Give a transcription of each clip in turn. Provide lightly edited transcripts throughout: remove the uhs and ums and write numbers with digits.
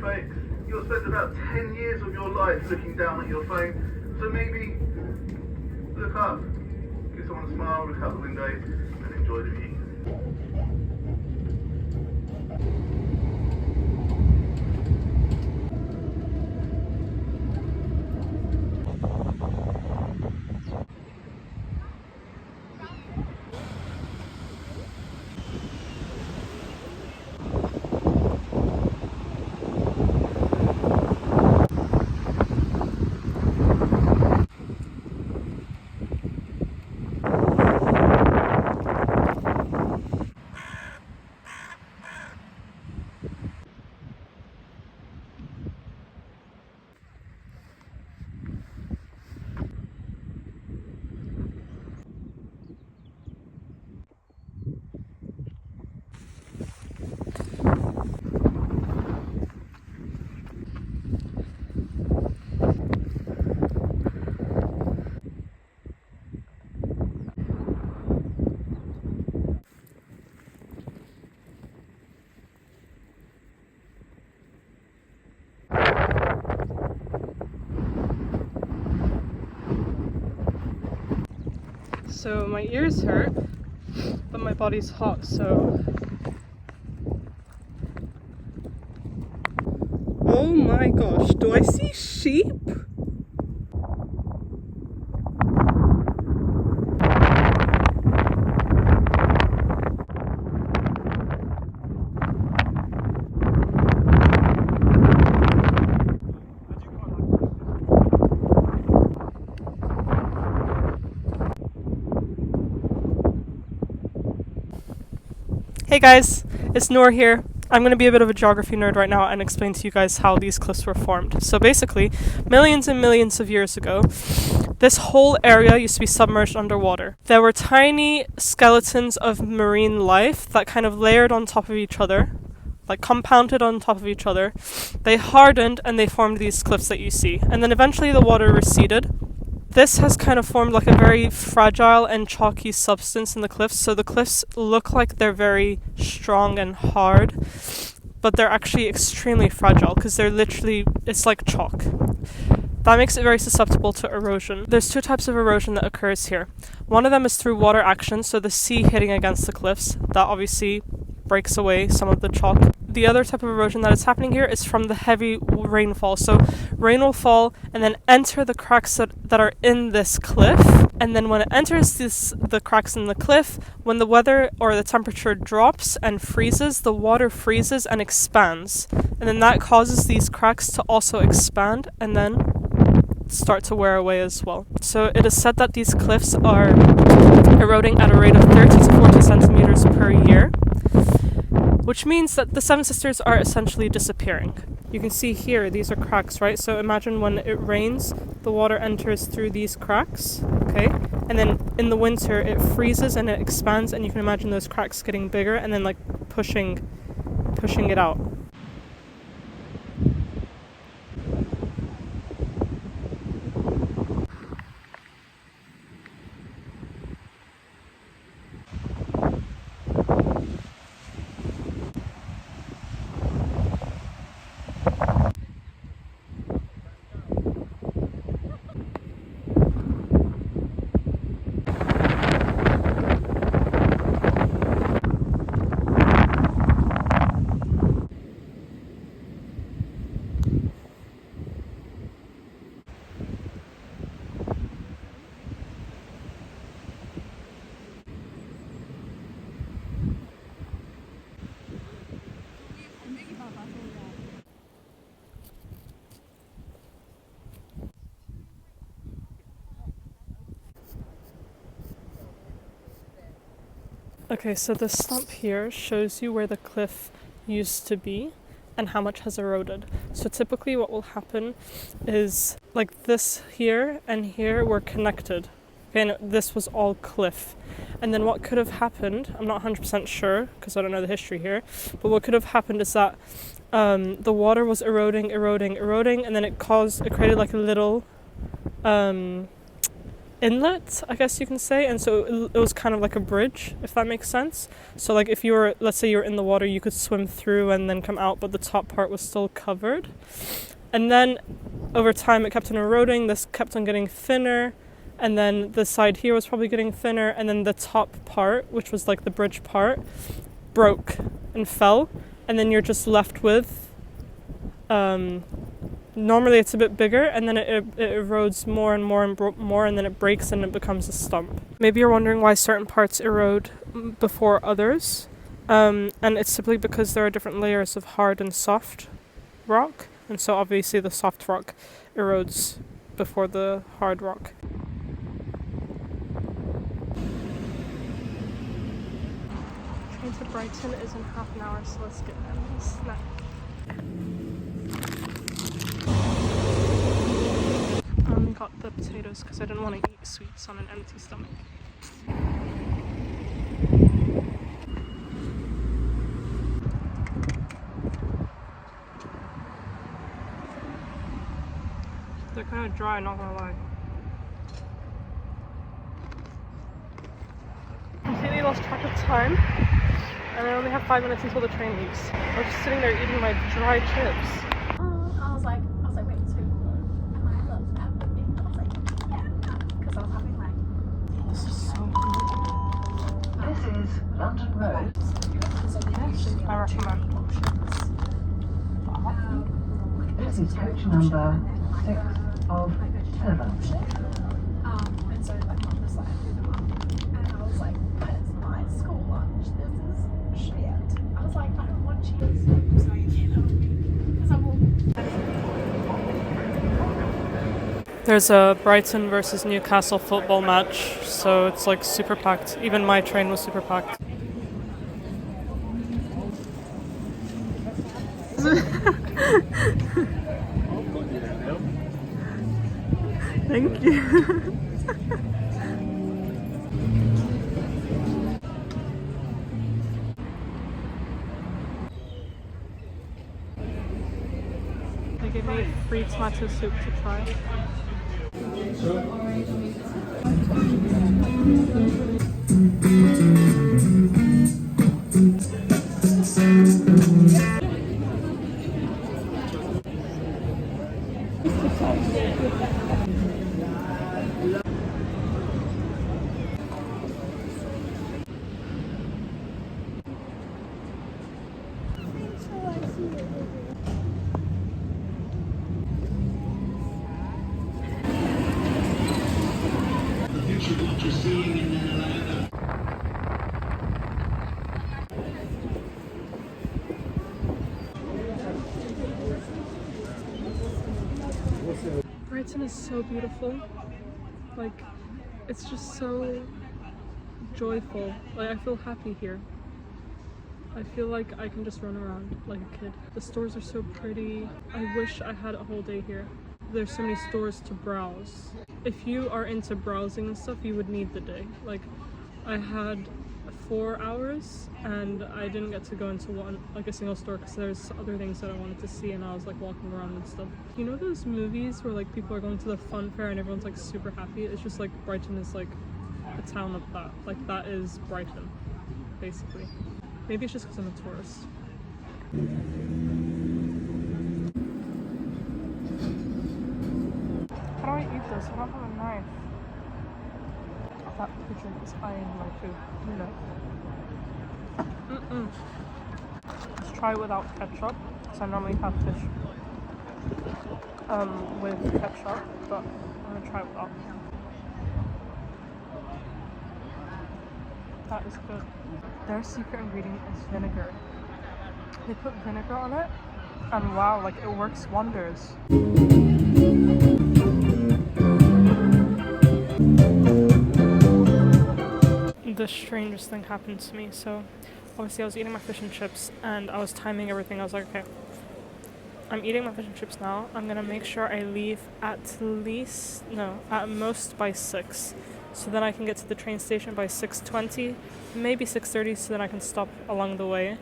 phone, you'll spend about 10 years of your life looking down at your phone. So maybe look up, give someone a smile, look out the window, and enjoy the view. So my ears hurt, but my body's hot, so... Oh my gosh, do I see sheep? Hey guys, it's Noor here. I'm going to be a bit of a geography nerd right now and explain to you guys how these cliffs were formed. So basically, millions and millions of years ago, this whole area used to be submerged underwater. There were tiny skeletons of marine life that kind of layered on top of each other, like compounded on top of each other. They hardened and they formed these cliffs that you see. And then eventually the water receded. This has kind of formed like a very fragile and chalky substance in the cliffs. So the cliffs look like they're very strong and hard, but they're actually extremely fragile because they're literally, it's like chalk. That makes it very susceptible to erosion. There's two types of erosion that occurs here. One of them is through water action, so the sea hitting against the cliffs. That obviously breaks away some of the chalk. The other type of erosion that is happening here is from the heavy rainfall. So rain will fall and then enter the cracks that are in this cliff. And then when it enters the cracks in the cliff, when the weather or the temperature drops and freezes, the water freezes and expands. And then that causes these cracks to also expand and then start to wear away as well. So it is said that these cliffs are eroding at a rate of 30 to 40 centimeters per year, which means that the Seven Sisters are essentially disappearing. You can see here, these are cracks, right? So imagine when it rains, the water enters through these cracks, okay? And then in the winter, it freezes and it expands, and you can imagine those cracks getting bigger and then like pushing it out. Okay, so the stump here shows you where the cliff used to be and how much has eroded. So typically what will happen is like this here and here were connected. Okay, and this was all cliff. And then what could have happened, I'm not 100% sure because I don't know the history here, but what could have happened is that the water was eroding, and then it created like a little inlet, I guess you can say, and so it was kind of like a bridge, if that makes sense. So like if you were, let's say you were in the water, you could swim through and then come out, but the top part was still covered. And then over time it kept on eroding, this kept on getting thinner, and then the side here was probably getting thinner, and then the top part, which was like the bridge part, broke and fell, and then you're just left with normally it's a bit bigger, and then it erodes more and more and more, and then it breaks and it becomes a stump. Maybe you're wondering why certain parts erode before others, and it's simply because there are different layers of hard and soft rock, and so obviously the soft rock erodes before the hard rock. Train to Brighton is in half an hour, so let's get a snack. I only got the potatoes because I didn't want to eat sweets on an empty stomach. They're kind of dry, not gonna lie. Completely lost track of time, and I only have 5 minutes until the train leaves. I was just sitting there eating my dry chips. I was like, wait, so am I allowed to have with me? I was like, yeah, because I was having like, This is so good. This is London Road. I recommend. This is coach number 6 of 7. and so like mum was like, I threw them up, and I was like, but it's my school lunch. This is shit. I was like, I don't want cheese. So you can't help me because I will. There's a Brighton versus Newcastle football match, so it's like super packed. Even my train was super packed. Thank you. They gave me free tomato soup to try. Brighton is so beautiful. Like, it's just so joyful. Like, I feel happy here. I feel like I can just run around like a kid. The stores are so pretty. I wish I had a whole day here. There's so many stores to browse. If you are into browsing and stuff, you would need the day. Like, I had 4 hours and I didn't get to go into a single store because there's other things that I wanted to see, and I was like walking around and stuff. You know those movies where like people are going to the fun fair and everyone's like super happy? It's just like Brighton is like a town of that. Like, that is Brighton, basically. Maybe it's just because I'm a tourist. How do I eat this? I don't have a knife. That pigeon is eyeing my food. No. Let's try it without ketchup, because I normally have fish with ketchup, but I'm gonna try it without. That is good. Their secret ingredient is vinegar. They put vinegar on it, and wow, like, it works wonders. The strangest thing happened to me. So obviously I was eating my fish and chips and I was timing everything. I was like, okay, I'm eating my fish and chips now. I'm gonna make sure I leave at most by 6, so then I can get to the train station by 6:20, maybe 6:30, so then I can stop along the way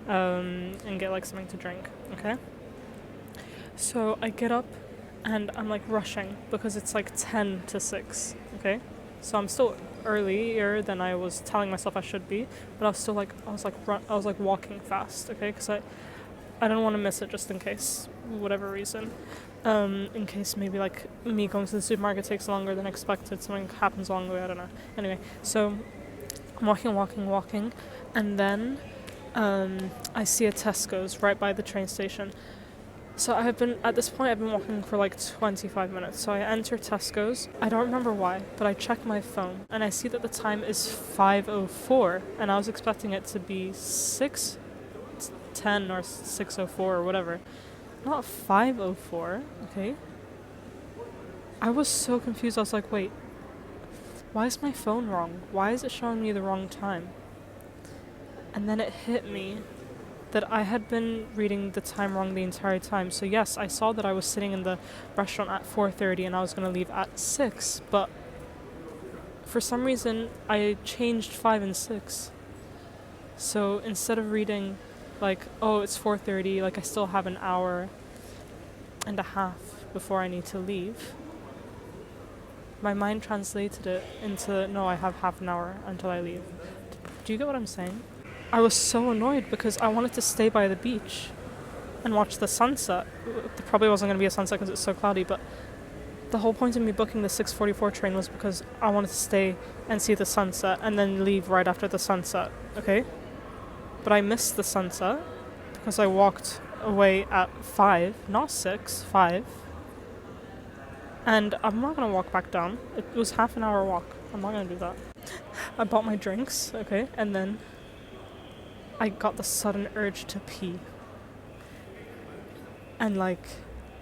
and get like something to drink. Okay, so I get up and I'm like rushing because it's like 10 to 6. okay? So I'm still earlier than I was telling myself I should be, but I was still like, I was like walking fast, okay? Because I didn't want to miss it just in case, whatever reason. In case maybe like me going to the supermarket takes longer than expected, something happens along the way, I don't know. Anyway, so I'm walking, and then I see a Tesco's right by the train station. So at this point I've been walking for like 25 minutes. So I enter Tesco's. I don't remember why, but I check my phone and I see that the time is 5:04, and I was expecting it to be 6:10 or 6:04 or whatever. Not 5:04, okay? I was so confused. I was like, wait, why is my phone wrong? Why is it showing me the wrong time? And then it hit me that I had been reading the time wrong the entire time. So yes, I saw that I was sitting in the restaurant at 4:30 and I was going to leave at 6, but for some reason I changed 5 and 6. So instead of reading like, oh, it's 4:30, like I still have an hour and a half before I need to leave, my mind translated it into, no, I have half an hour until I leave. Do you get what I'm saying? I was so annoyed because I wanted to stay by the beach and watch the sunset. There probably wasn't going to be a sunset because it's so cloudy, but the whole point of me booking the 6:44 train was because I wanted to stay and see the sunset and then leave right after the sunset, okay? But I missed the sunset because I walked away at 5, not 6, 5. And I'm not going to walk back down. It was half an hour walk. I'm not going to do that. I bought my drinks, okay? And then I got the sudden urge to pee. And like,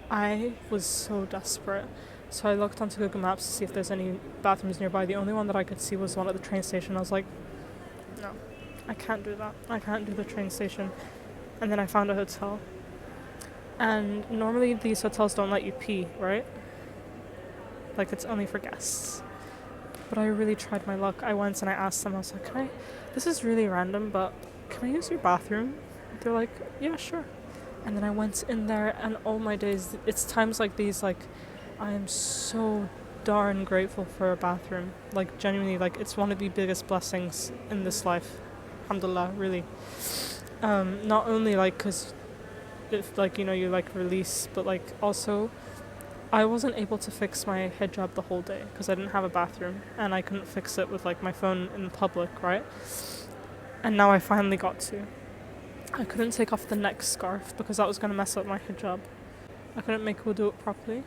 I was so desperate. So I looked onto Google Maps to see if there's any bathrooms nearby. The only one that I could see was one at the train station. I was like, no, I can't do that. I can't do the train station. And then I found a hotel. And normally these hotels don't let you pee, right? Like, it's only for guests. But I really tried my luck. I went and I asked them, I was like, this is really random, but can I use your bathroom? They're like, yeah, sure. And then I went in there, and oh my days, it's times like these, like, I am so darn grateful for a bathroom. Like, genuinely, like, it's one of the biggest blessings in this life. Alhamdulillah, really. Not only, like, because, if, like, you know, you, like, release, but, like, also, I wasn't able to fix my hijab the whole day because I didn't have a bathroom, and I couldn't fix it with, like, my phone in public, right? And now I finally got to. I couldn't take off the neck scarf because that was going to mess up my hijab. I couldn't make wudu properly.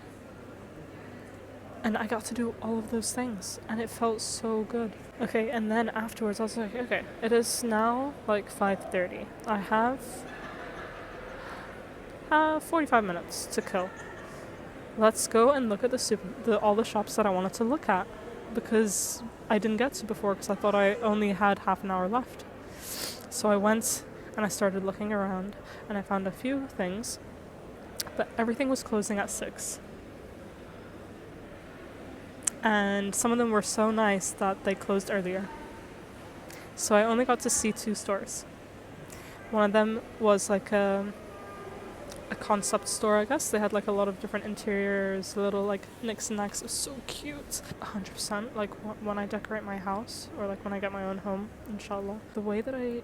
And I got to do all of those things, and it felt so good. Okay, and then afterwards I was like, okay, it is now like 5:30. I have 45 minutes to kill. Let's go and look at all the shops that I wanted to look at, because I didn't get to before because I thought I only had half an hour left. So I went and I started looking around, and I found a few things, but everything was closing at 6. And some of them were so nice that they closed earlier. So I only got to see 2 stores. One of them was like a concept store, I guess. They had like a lot of different interiors, little like knicks and knacks. It was so cute. 100%, like when I decorate my house, or like when I get my own home, inshallah. The way that I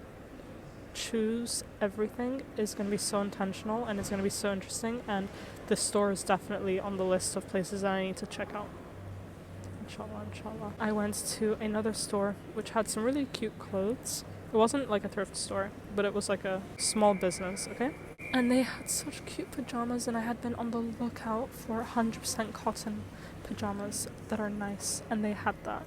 choose everything is going to be so intentional, and it's going to be so interesting, and this store is definitely on the list of places that I need to check out. Inshallah. I went to another store which had some really cute clothes. It wasn't like a thrift store, but it was like a small business, okay? And they had such cute pajamas, and I had been on the lookout for 100% cotton pajamas that are nice, and they had that.